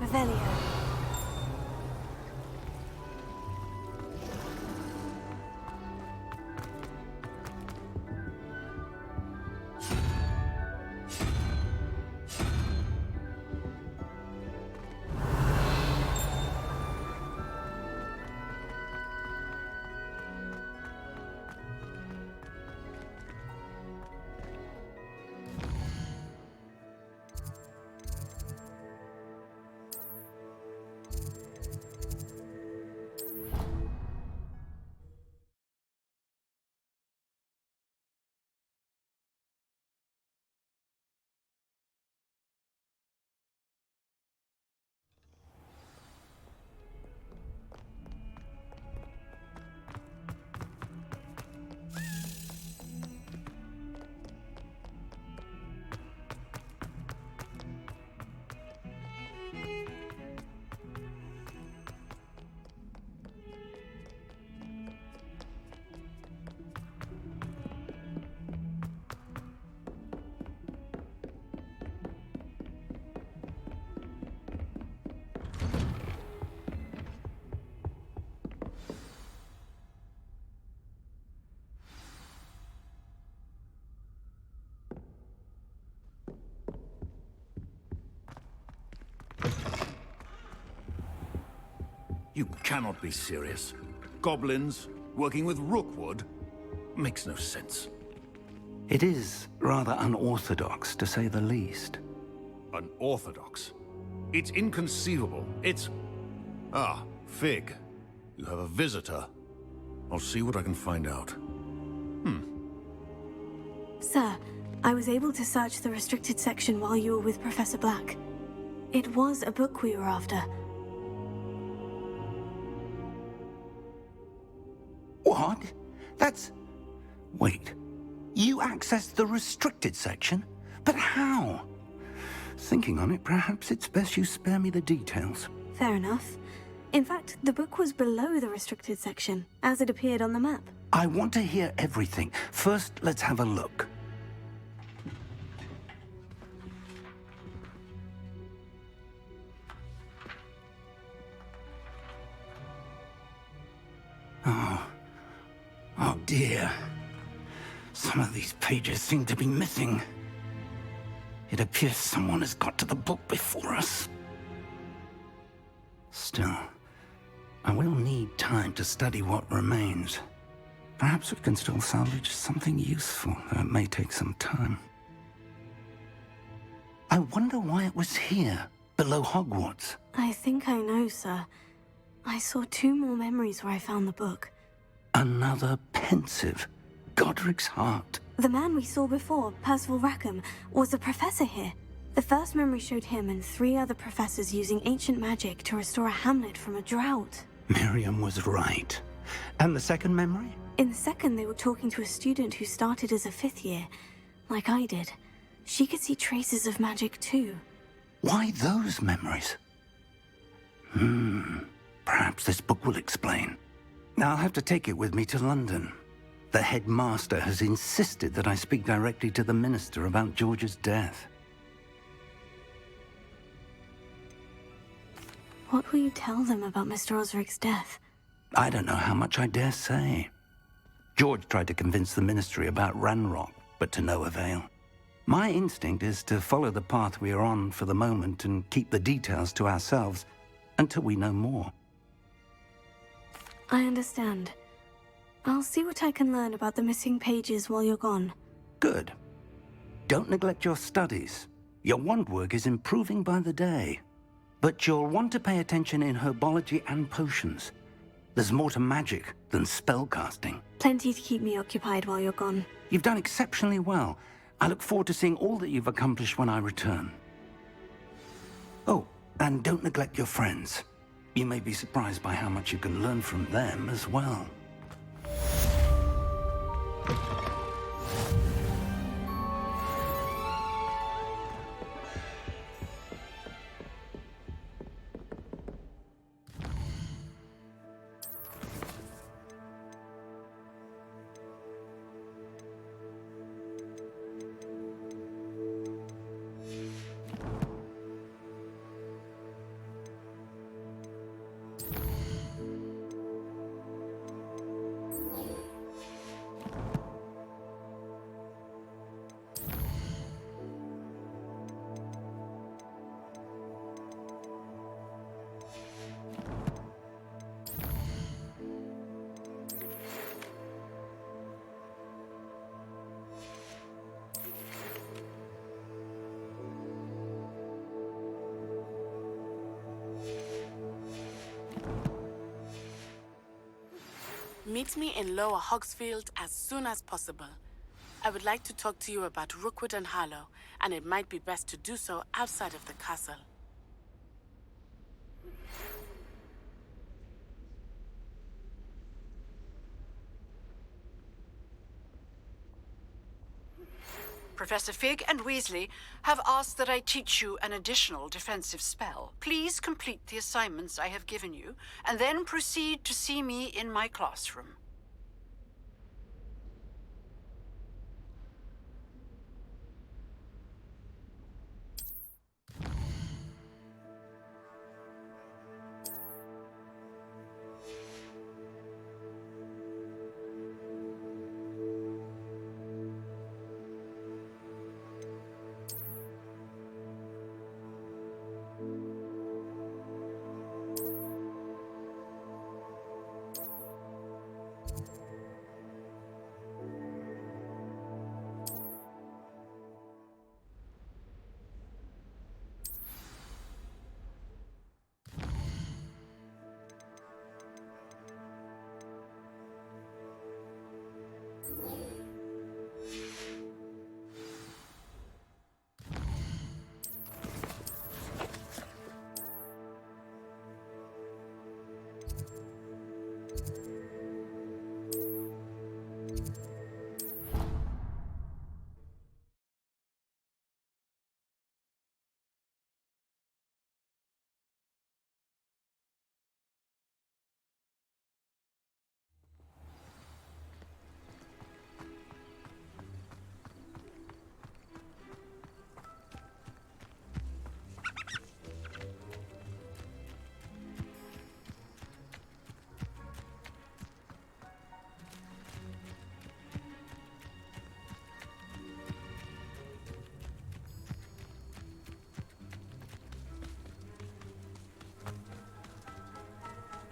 Revelio. You cannot be serious. Goblins working with Rookwood? Makes no sense. It is rather unorthodox, to say the least. Unorthodox? It's inconceivable. It's... Ah, Fig. You have a visitor. I'll see what I can find out. Sir, I was able to search the restricted section while you were with Professor Black. It was a book we were after. What? That's... Wait. You accessed the restricted section? But how? Thinking on it, perhaps it's best you spare me the details. Fair enough. In fact, the book was below the restricted section, as it appeared on the map. I want to hear everything. First, let's have a look. Oh dear. Some of these pages seem to be missing. It appears someone has got to the book before us. Still, I will need time to study what remains. Perhaps we can still salvage something useful, though it may take some time. I wonder why it was here, below Hogwarts. I think I know, sir. I saw 2 more memories where I found the book. Another pensive. Godric's heart. The man we saw before, Percival Rackham, was a professor here. The first memory showed him and 3 other professors using ancient magic to restore a hamlet from a drought. Miriam was right. And the second memory? In the second, they were talking to a student who started as a 5th year, like I did. She could see traces of magic too. Why those memories? Perhaps this book will explain. I'll have to take it with me to London. The headmaster has insisted that I speak directly to the minister about George's death. What will you tell them about Mr. Osric's death? I don't know how much I dare say. George tried to convince the ministry about Ranrock, but to no avail. My instinct is to follow the path we are on for the moment and keep the details to ourselves until we know more. I understand. I'll see what I can learn about the missing pages while you're gone. Good. Don't neglect your studies. Your wand work is improving by the day. But you'll want to pay attention in herbology and potions. There's more to magic than spellcasting. Plenty to keep me occupied while you're gone. You've done exceptionally well. I look forward to seeing all that you've accomplished when I return. Oh, and don't neglect your friends. You may be surprised by how much you can learn from them as well. Meet me in Lower Hogsfield as soon as possible. I would like to talk to you about Rookwood and Harlow, and it might be best to do so outside of the castle. Professor Fig and Weasley have asked that I teach you an additional defensive spell. Please complete the assignments I have given you, and then proceed to see me in my classroom.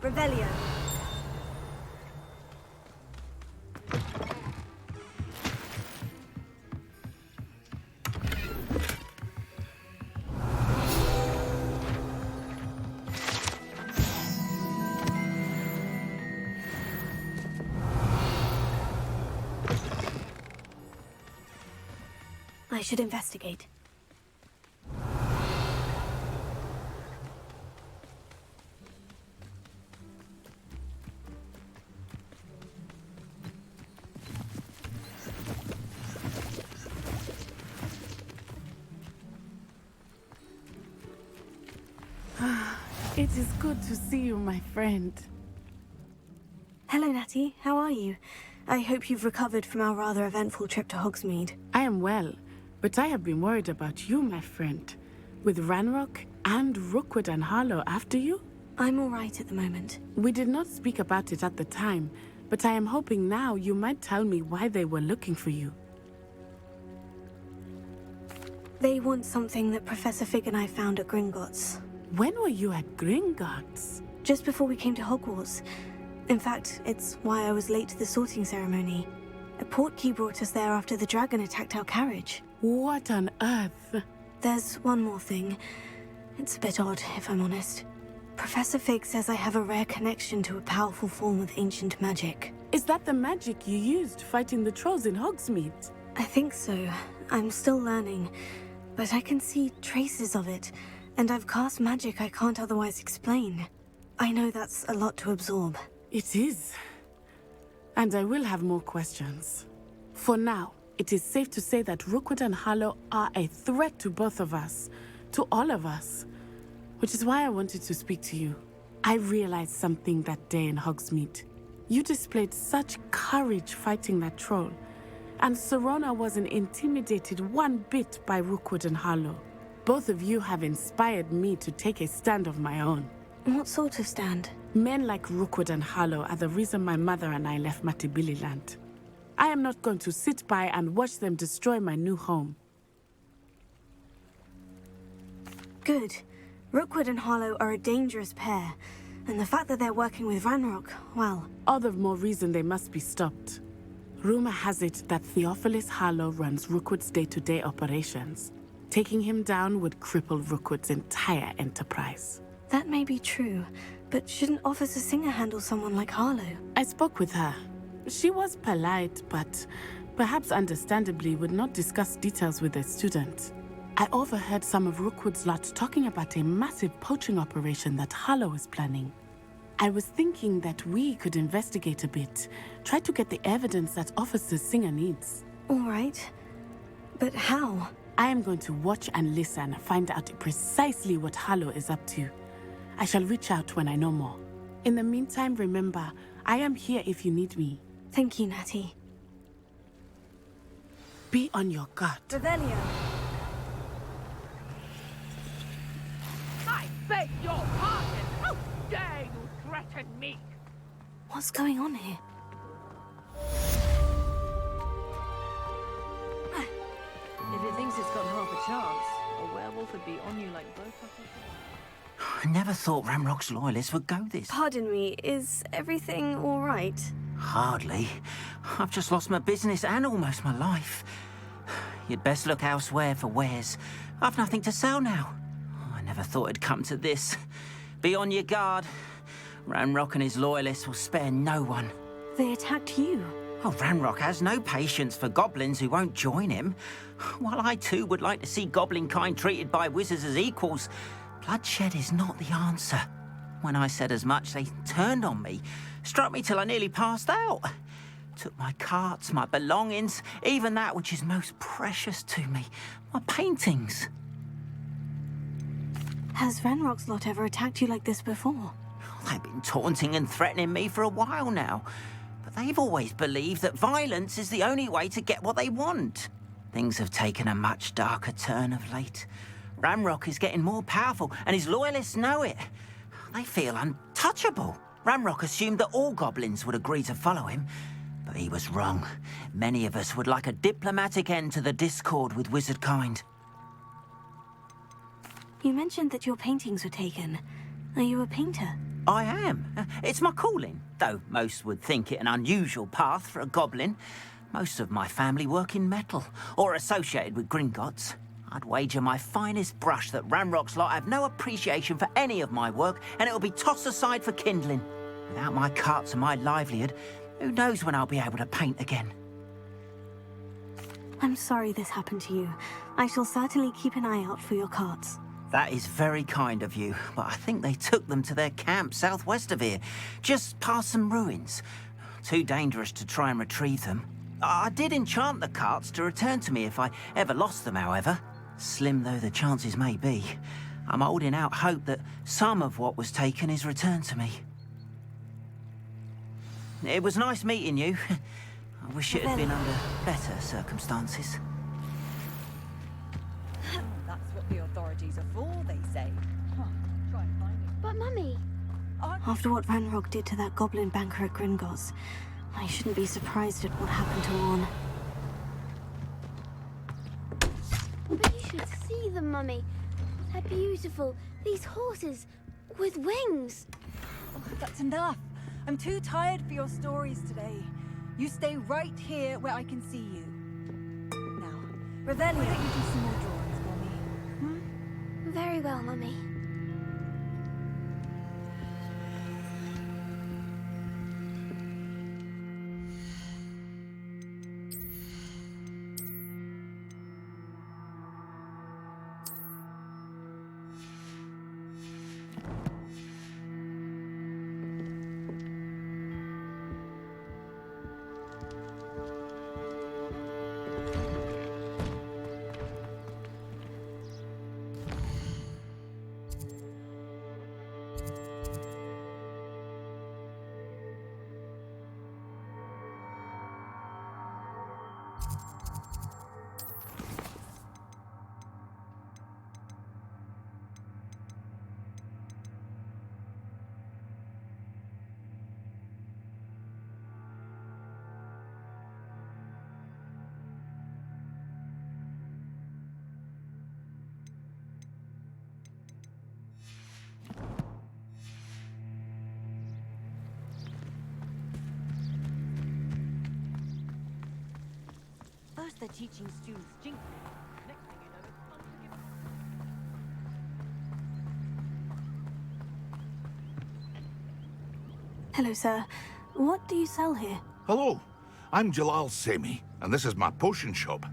Revelio. I should investigate. It is good to see you, my friend. Hello, Natty. How are you? I hope you've recovered from our rather eventful trip to Hogsmeade. I am well, but I have been worried about you, my friend. With Ranrock and Rookwood and Harlow after you? I'm all right at the moment. We did not speak about it at the time, but I am hoping now you might tell me why they were looking for you. They want something that Professor Fig and I found at Gringotts. When were you at Gringotts? Just before we came to Hogwarts. In fact, it's why I was late to the sorting ceremony. A portkey brought us there after the dragon attacked our carriage. What on earth? There's one more thing. It's a bit odd, if I'm honest. Professor Fig says I have a rare connection to a powerful form of ancient magic. Is that the magic you used fighting the trolls in Hogsmeade? I think so. I'm still learning, but I can see traces of it, and I've cast magic I can't otherwise explain. I know that's a lot to absorb. It is. And I will have more questions. For now, it is safe to say that Rookwood and Harlow are a threat to both of us, to all of us. Which is why I wanted to speak to you. I realized something that day in Hogsmeade. You displayed such courage fighting that troll, and Serona wasn't intimidated one bit by Rookwood and Harlow. Both of you have inspired me to take a stand of my own. What sort of stand? Men like Rookwood and Harlow are the reason my mother and I left Matabeleland. I am not going to sit by and watch them destroy my new home. Good. Rookwood and Harlow are a dangerous pair, and the fact that they're working with Ranrock, well... All the more reason they must be stopped. Rumor has it that Theophilus Harlow runs Rookwood's day-to-day operations. Taking him down would cripple Rookwood's entire enterprise. That may be true, but shouldn't Officer Singer handle someone like Harlow? I spoke with her. She was polite, but perhaps understandably would not discuss details with a student. I overheard some of Rookwood's lot talking about a massive poaching operation that Harlow is planning. I was thinking that we could investigate a bit, try to get the evidence that Officer Singer needs. All right. But how? I am going to watch and listen, find out precisely what Harlow is up to. I shall reach out when I know more. In the meantime, remember, I am here if you need me. Thank you, Natty. Be on your guard. Revelio. I beg your pardon! How dare you threaten me? What's going on here? If it thinks it's got half a chance, a werewolf would be on you like both of them. I never thought Ranrock's loyalists would go this. Pardon me, is everything all right? Hardly. I've just lost my business and almost my life. You'd best look elsewhere for wares. I've nothing to sell now. I never thought it'd come to this. Be on your guard. Ranrock and his loyalists will spare no one. They attacked you. Oh, Ranrock has no patience for goblins who won't join him. While I too would like to see goblin kind treated by wizards as equals, bloodshed is not the answer. When I said as much, they turned on me, struck me till I nearly passed out. Took my carts, my belongings, even that which is most precious to me, my paintings. Has Ranrock's lot ever attacked you like this before? They've been taunting and threatening me for a while now, but they've always believed that violence is the only way to get what they want. Things have taken a much darker turn of late. Ranrock is getting more powerful, and his loyalists know it. They feel untouchable. Ranrock assumed that all goblins would agree to follow him, but he was wrong. Many of us would like a diplomatic end to the discord with wizard kind. You mentioned that your paintings were taken. Are you a painter? I am. It's my calling, though most would think it an unusual path for a goblin. Most of my family work in metal, or associated with Gringotts. I'd wager my finest brush that Ranrock's lot have no appreciation for any of my work, and it'll be tossed aside for kindling. Without my carts and my livelihood, who knows when I'll be able to paint again? I'm sorry this happened to you. I shall certainly keep an eye out for your carts. That is very kind of you, but I think they took them to their camp southwest of here, just past some ruins. Too dangerous to try and retrieve them. I did enchant the carts to return to me if I ever lost them, however. Slim though the chances may be, I'm holding out hope that some of what was taken is returned to me. It was nice meeting you. I wish it had been under better circumstances. That's what the authorities are for, they say. Huh. Try and find it. But Mummy, After what Ranrock did to that goblin banker at Gringotts, I shouldn't be surprised at what happened to Orn. but you should see them, Mummy. They're beautiful. These horses with wings. Oh, that's enough. I'm too tired for your stories today. You stay right here where I can see you. Now, Revelio, why don't you do some more drawings for me? Very well, Mummy. First they're teaching students jingle. Next thing you know, it's unforgivable. Hello, sir. What do you sell here? Hello, I'm Jalal Semi, and this is my potion shop.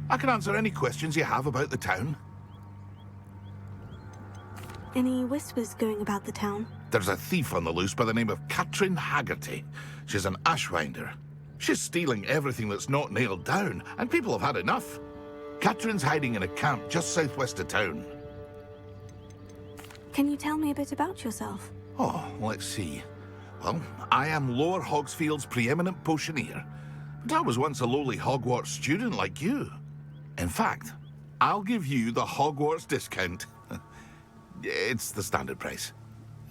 I can answer any questions you have about the town. Any whispers going about the town? There's a thief on the loose by the name of Katrin Haggerty. She's an ashwinder. She's stealing everything that's not nailed down, and people have had enough. Katrin's hiding in a camp just southwest of town. Can you tell me a bit about yourself? Oh, let's see. Well, I am Lower Hogsfield's preeminent potioneer. But I was once a lowly Hogwarts student like you. In fact, I'll give you the Hogwarts discount. It's the standard price.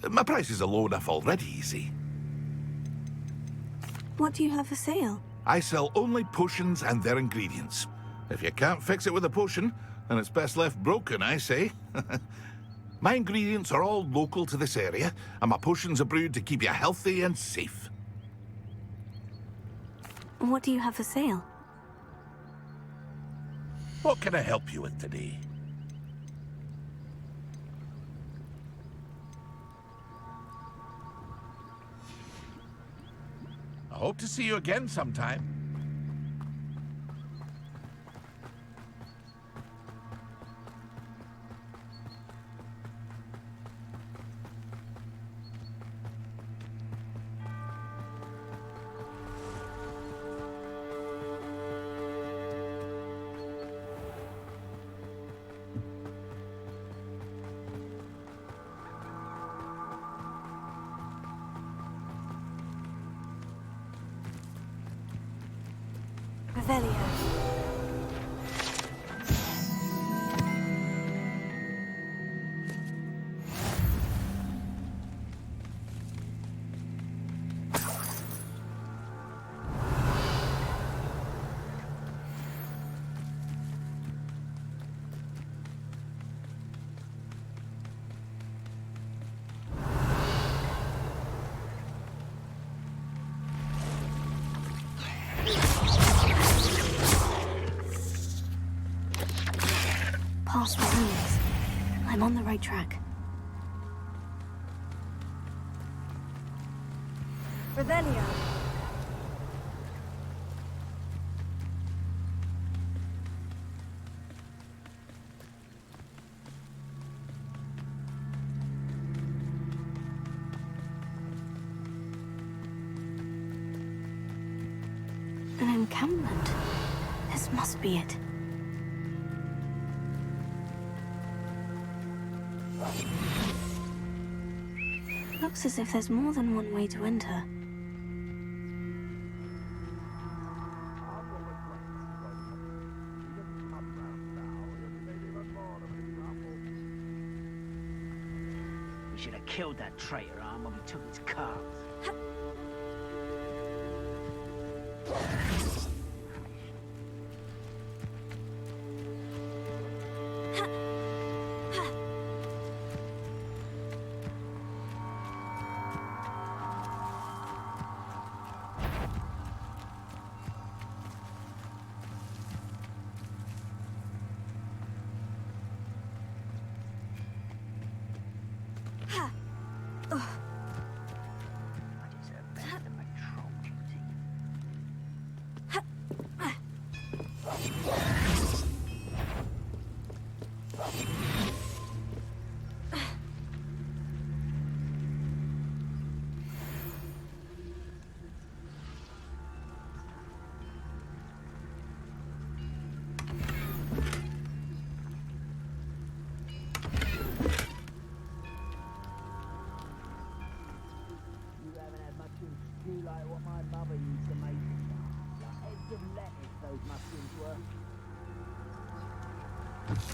My prices are low enough already, you see. What do you have for sale? I sell only potions and their ingredients. If you can't fix it with a potion, then it's best left broken, I say. My ingredients are all local to this area, and my potions are brewed to keep you healthy and safe. What do you have for sale? What can I help you with today? I hope to see you again sometime. Revelio. Past ruins. I'm on the right track. Revelio. An encampment. This must be it. Looks as if there's more than one way to enter. We should have killed that traitor arm when we took his car.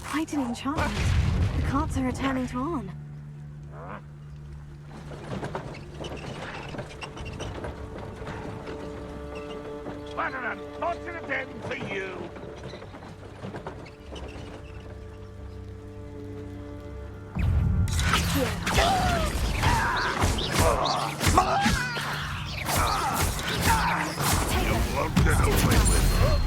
Quite an enchantment. The carts are returning to Arn. What an unfortunate end for you! You won't get away with it.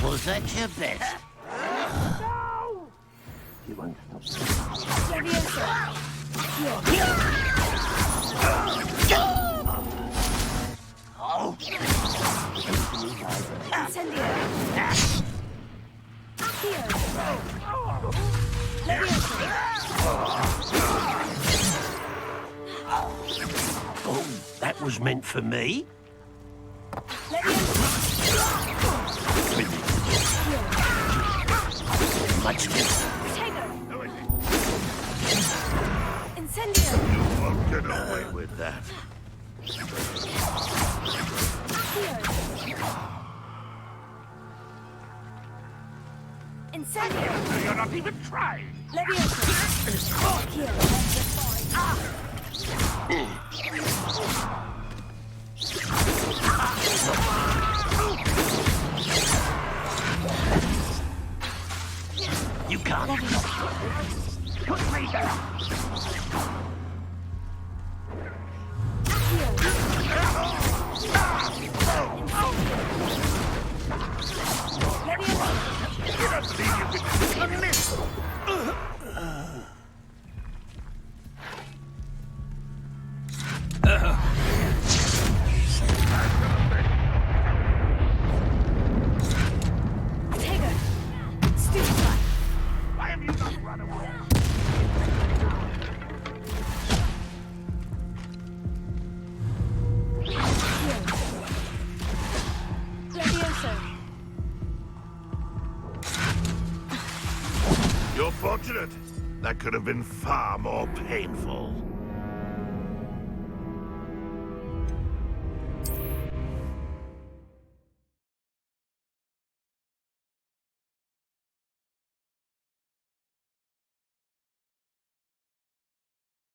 Was that your best? You won't stop. Oh! Oh, that was meant for me? Much better. You won't get away with that. You're not even trying. You can't. Put me down. You don't believe you can do this? Why have you not run away? You're fortunate. That could have been far more painful.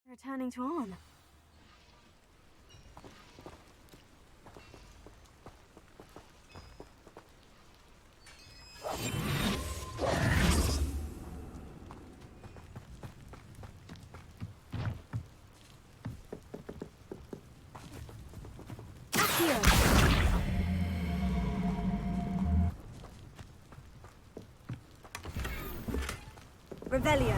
Returning to on. Revelio.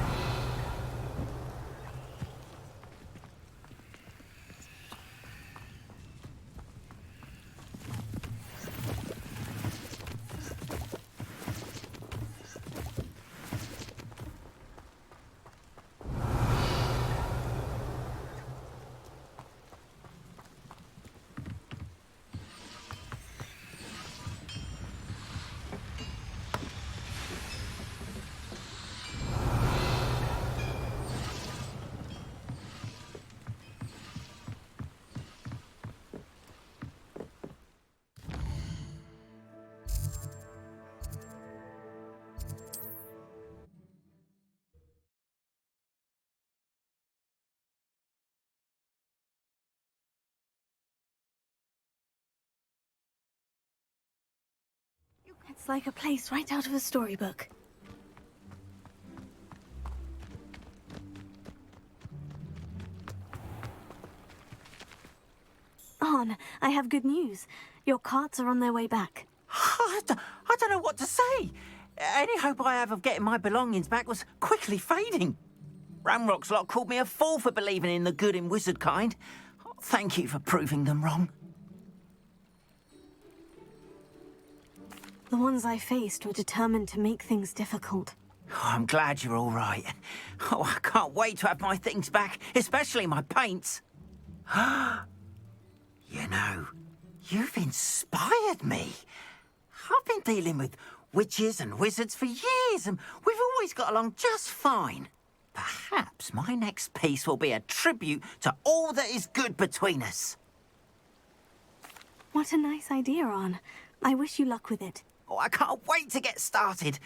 It's like a place right out of a storybook. Arn, I have good news. Your carts are on their way back. I don't know what to say. Any hope I have of getting my belongings back was quickly fading. Ramrock's lot called me a fool for believing in the good in wizard kind. Thank you for proving them wrong. The ones I faced were determined to make things difficult. Oh, I'm glad you're all right. Oh, I can't wait to have my things back, especially my paints. You know, you've inspired me. I've been dealing with witches and wizards for years, and we've always got along just fine. Perhaps my next piece will be a tribute to all that is good between us. What a nice idea, Arn. I wish you luck with it. Oh, I can't wait to get started.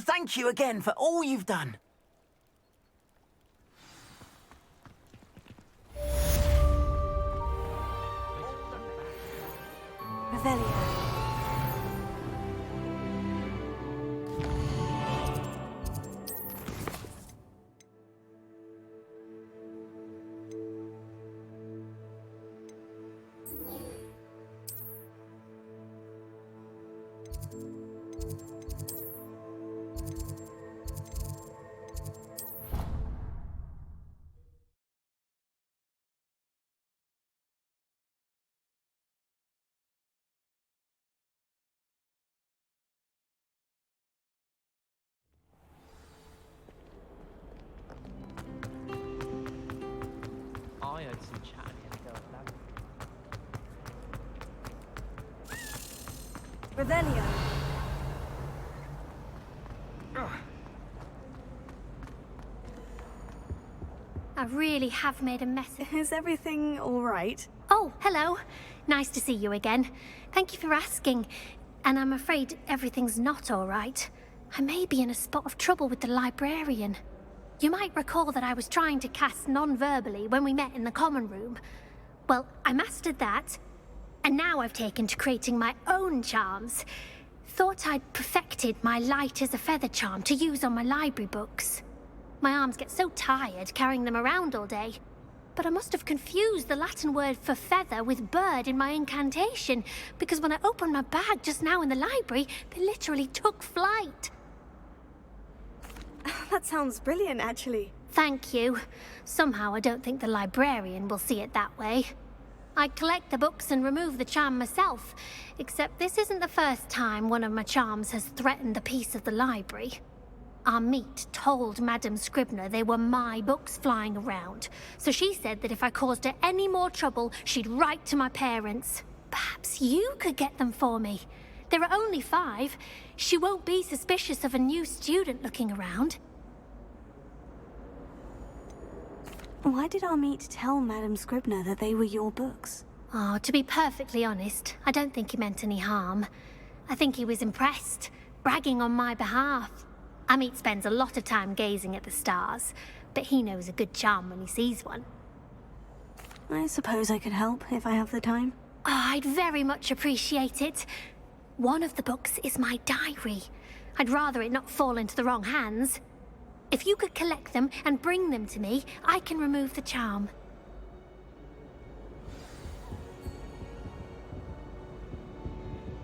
Thank you again for all you've done. Revelio. Revelio. I really have made a mess. Is everything all right? Oh, hello. Nice to see you again. Thank you for asking. And I'm afraid everything's not all right. I may be in a spot of trouble with the librarian. You might recall that I was trying to cast non-verbally when we met in the common room. Well, I mastered that. And now I've taken to creating my own charms. Thought I'd perfected my light as a feather charm to use on my library books. My arms get so tired carrying them around all day. But I must have confused the Latin word for feather with bird in my incantation, because when I opened my bag just now in the library, they literally took flight. That sounds brilliant, actually. Thank you. Somehow I don't think the librarian will see it that way. I collect the books and remove the charm myself, except this isn't the first time one of my charms has threatened the peace of the library. Our meet told Madame Scribner they were my books flying around, so she said that if I caused her any more trouble, she'd write to my parents. Perhaps you could get them for me. There are only 5. She won't be suspicious of a new student looking around. Why did our meet tell Madame Scribner that they were your books? Oh, to be perfectly honest, I don't think he meant any harm. I think he was impressed, bragging on my behalf. Amit spends a lot of time gazing at the stars, but he knows a good charm when he sees one. I suppose I could help if I have the time. Oh, I'd very much appreciate it. One of the books is my diary. I'd rather it not fall into the wrong hands. If you could collect them and bring them to me, I can remove the charm.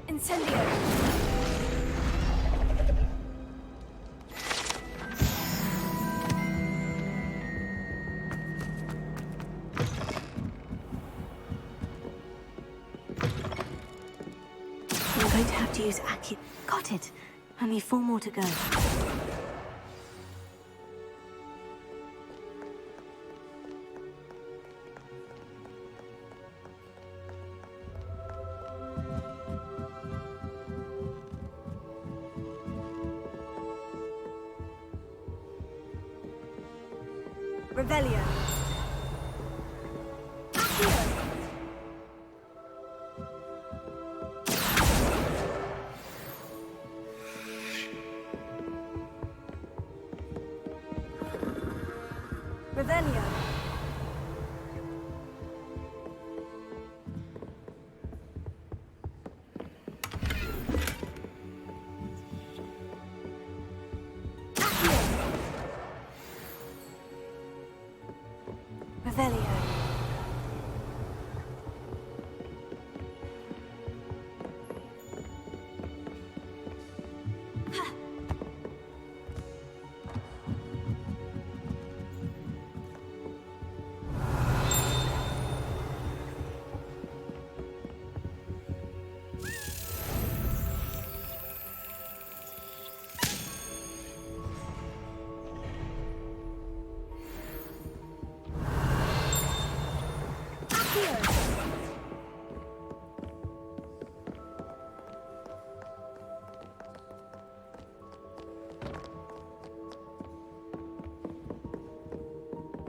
Incendio. I'm going to have to use Aki. Got it. Only 4 more to go. Revelio. Accio. Revelio. Accio. Revelio.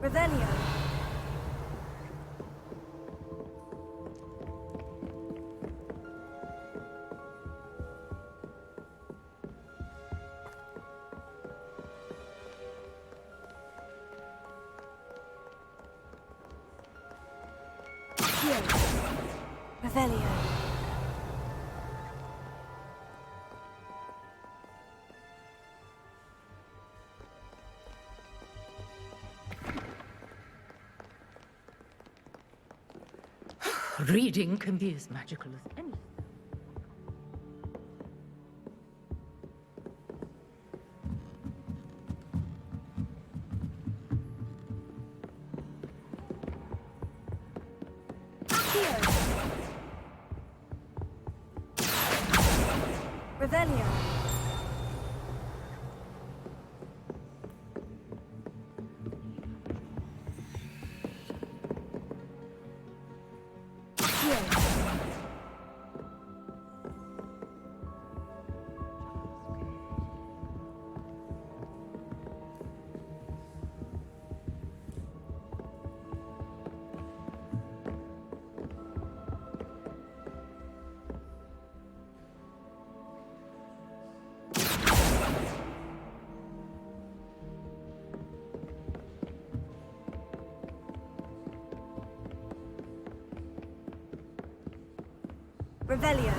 Revelio. Accio. Revelio. Reading can be as magical as anything. Accio. Revelio. Accio. Revelio.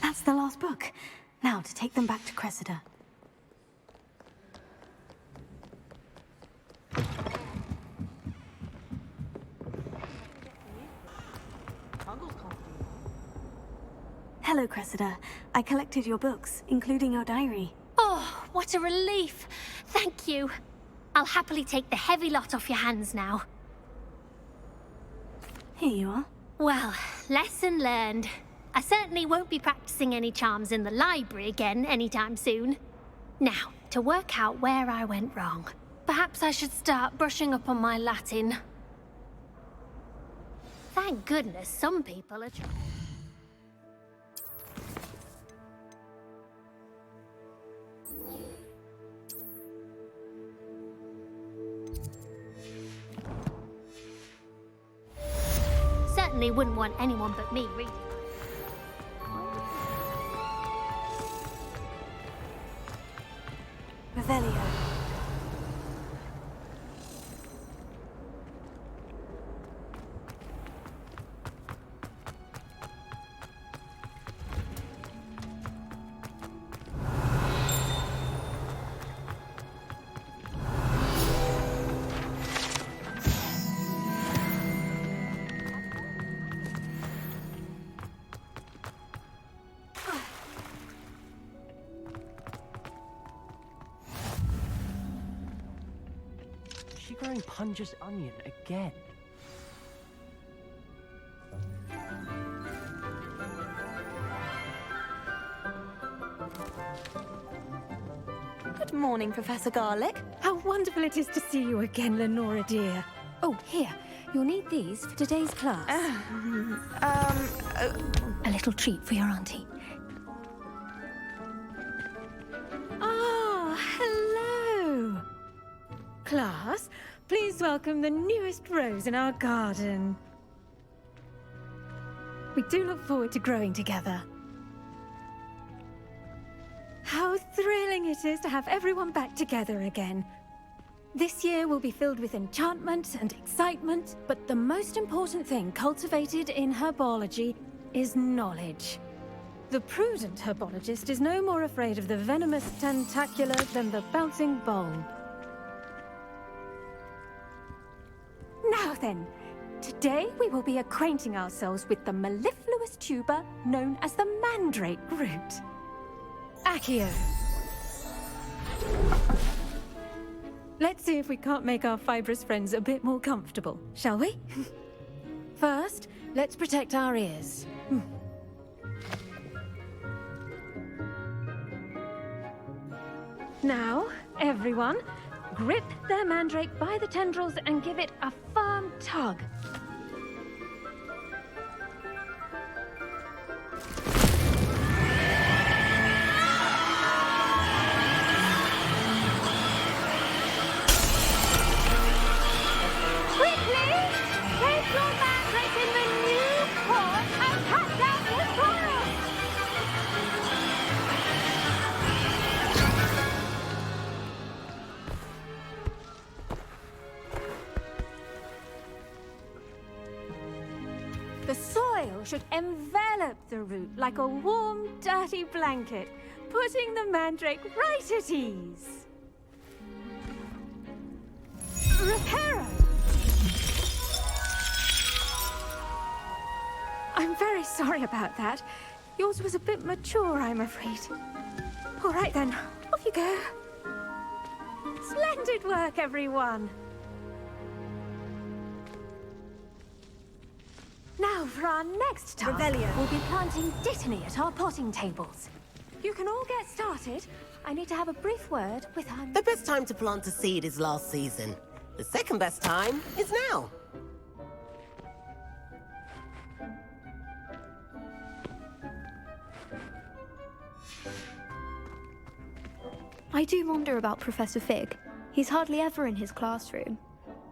That's the last book. Now to take them back to Cressida. Hello, Cressida. I collected your books, including your diary. Oh, what a relief. Thank you. I'll happily take the heavy lot off your hands now. Here you are. Well, lesson learned. I certainly won't be practicing any charms in the library again anytime soon. Now, to work out where I went wrong. Perhaps I should start brushing up on my Latin. Thank goodness some people are trying. Certainly wouldn't want anyone but me reading. Revelio. Is she growing Punja's onion again? Good morning, Professor Garlick. How wonderful it is to see you again, Lenora dear. Oh, here. You'll need these for today's class. A little treat for your auntie. Ah, hello. Class, please welcome the newest rose in our garden. We do look forward to growing together. How thrilling it is to have everyone back together again. This year will be filled with enchantment and excitement, but the most important thing cultivated in herbology is knowledge. The prudent herbologist is no more afraid of the venomous tentacula than the bouncing bulb. Now then, today we will be acquainting ourselves with the mellifluous tuber known as the mandrake root. Accio. Let's see if we can't make our fibrous friends a bit more comfortable, shall we? First, let's protect our ears. Now, everyone, grip their mandrake by the tendrils and give it a firm tug. The soil should envelop the root like a warm, dirty blanket, putting the mandrake right at ease. Reparo! I'm very sorry about that. Yours was a bit mature, I'm afraid. All right then, off you go. Splendid work, everyone. Now, for our next task, Revelio. we'll be planting dittany at our potting tables. You can all get started. I need to have a brief word with our... The best time to plant a seed is last season. The second best time is now. I do wonder about Professor Fig. He's hardly ever in his classroom.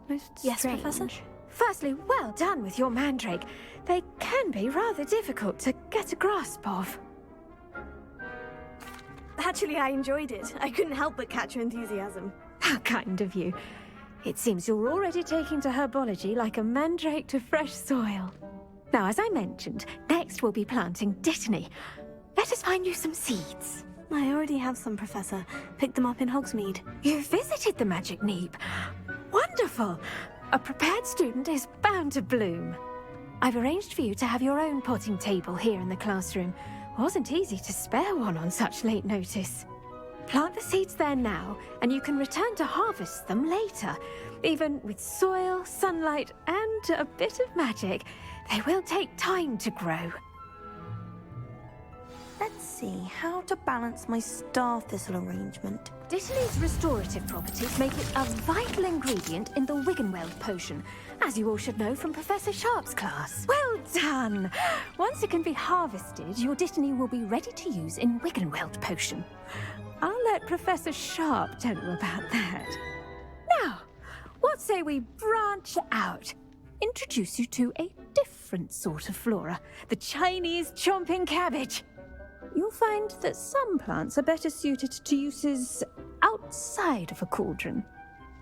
Most Yes, strange. Professor? Firstly, well done with your mandrake. They can be rather difficult to get a grasp of. Actually, I enjoyed it. I couldn't help but catch your enthusiasm. How kind of you. It seems you're already taking to herbology like a mandrake to fresh soil. Now, as I mentioned, next we'll be planting Dittany. Let us find you some seeds. I already have some, Professor. Picked them up in Hogsmeade. You visited the Magic Neep. Wonderful! A prepared student is bound to bloom. I've arranged for you to have your own potting table here in the classroom. Wasn't easy to spare one on such late notice. Plant the seeds there now, and you can return to harvest them later. Even with soil, sunlight, and a bit of magic, they will take time to grow. Let's see, how to balance my star thistle arrangement. Dittany's restorative properties make it a vital ingredient in the Wiggenweld potion, as you all should know from Professor Sharp's class. Well done! Once it can be harvested, your Dittany will be ready to use in Wiggenweld potion. I'll let Professor Sharp tell you about that. Now, what say we branch out? Introduce you to a different sort of flora, the Chinese chomping cabbage. You'll find that some plants are better suited to uses outside of a cauldron.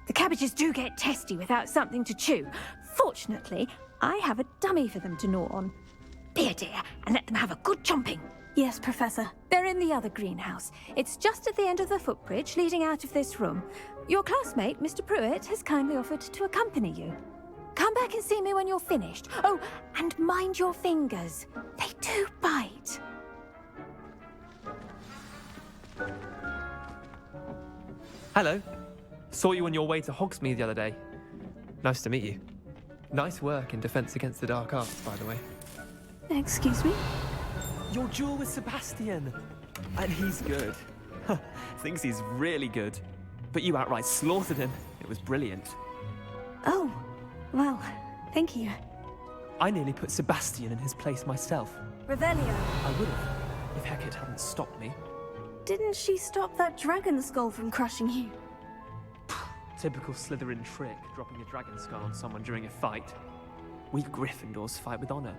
The cabbages do get testy without something to chew. Fortunately, I have a dummy for them to gnaw on. Be a dear and let them have a good chomping. Yes, Professor. They're in the other greenhouse. It's just at the end of the footbridge leading out of this room. Your classmate, Mr. Pruitt, has kindly offered to accompany you. Come back and see me when you're finished. Oh, and mind your fingers. They do bite. Hello. Saw you on your way to Hogsmeade the other day. Nice to meet you. Nice work in Defense Against the Dark Arts, by the way. Excuse me? Your duel with Sebastian. And he's good. Thinks he's really good. But you outright slaughtered him. It was brilliant. Oh, well, thank you. I nearly put Sebastian in his place myself. Revelio. I would have, if Hecate hadn't stopped me. Didn't she stop that dragon skull from crushing you? Typical Slytherin trick, dropping a dragon skull on someone during a fight. We Gryffindors fight with honor.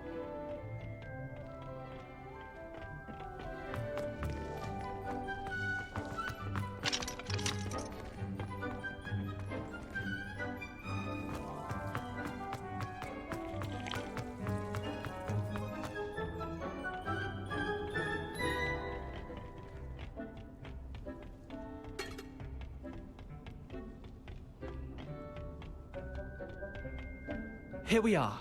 Here we are,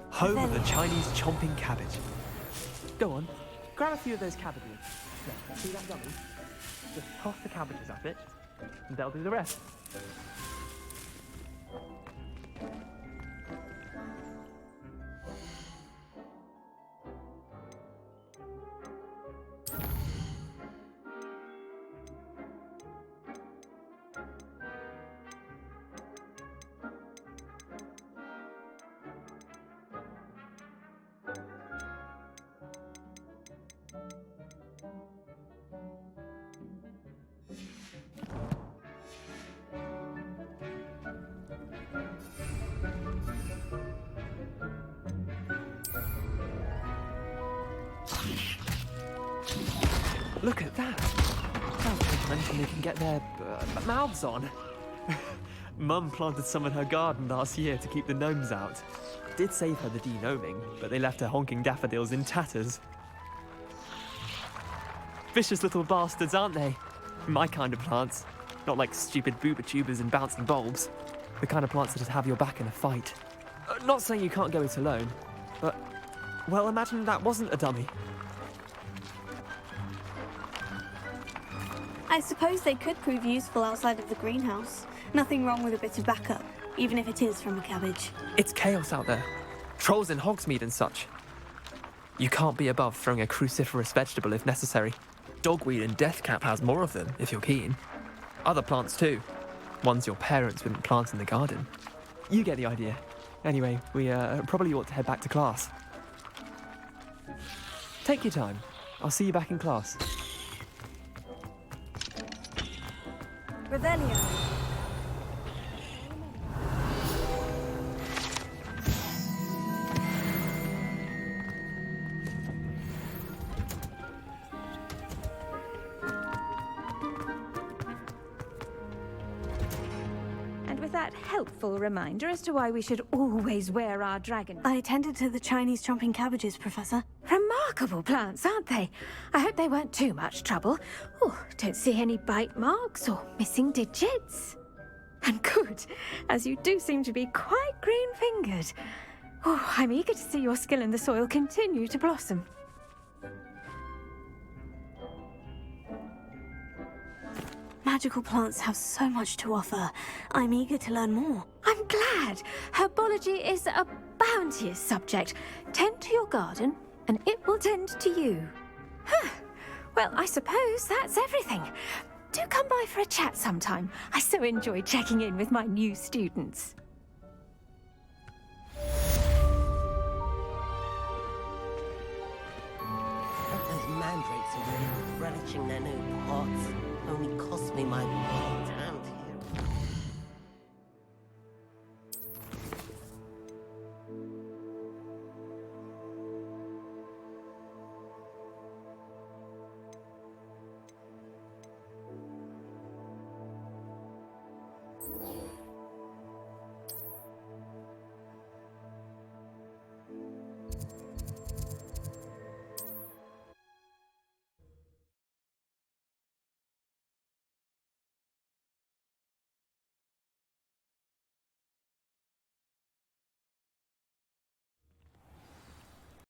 home of the Chinese chomping cabbage. Go on, grab a few of those cabbages. There, see that dummy? Just toss the cabbages at it, and they'll do the rest. Look at that! Sounds like they can get their mouths on. Mum planted some in her garden last year to keep the gnomes out. Did save her the de-gnoming, but they left her honking daffodils in tatters. Vicious little bastards, aren't they? My kind of plants. Not like stupid booba tubers and bouncing bulbs. The kind of plants that have your back in a fight. Not saying you can't go it alone, but, well, imagine that wasn't a dummy. I suppose they could prove useful outside of the greenhouse. Nothing wrong with a bit of backup, even if it is from a cabbage. It's chaos out there. Trolls in Hogsmeade and such. You can't be above throwing a cruciferous vegetable if necessary. Dogweed and deathcap has more of them, if you're keen. Other plants too. Ones your parents wouldn't plant in the garden. You get the idea. Anyway, we probably ought to head back to class. Take your time. I'll see you back in class. Revelio. that helpful reminder as to why we should always wear our dragon. I tended to the Chinese chomping cabbages, Professor. Remarkable plants, aren't they? I hope they weren't too much trouble. Oh, don't see any bite marks or missing digits. And good, as you do seem to be quite green-fingered. Oh, I'm eager to see your skill in the soil continue to blossom. Magical plants have so much to offer. I'm eager to learn more. I'm glad. Herbology is a bounteous subject. Tend to your garden, and it will tend to you. Huh. Well, I suppose that's everything. Do come by for a chat sometime. I so enjoy checking in with my new students. Those mandrakes are really relishing their new pots. Only cost me my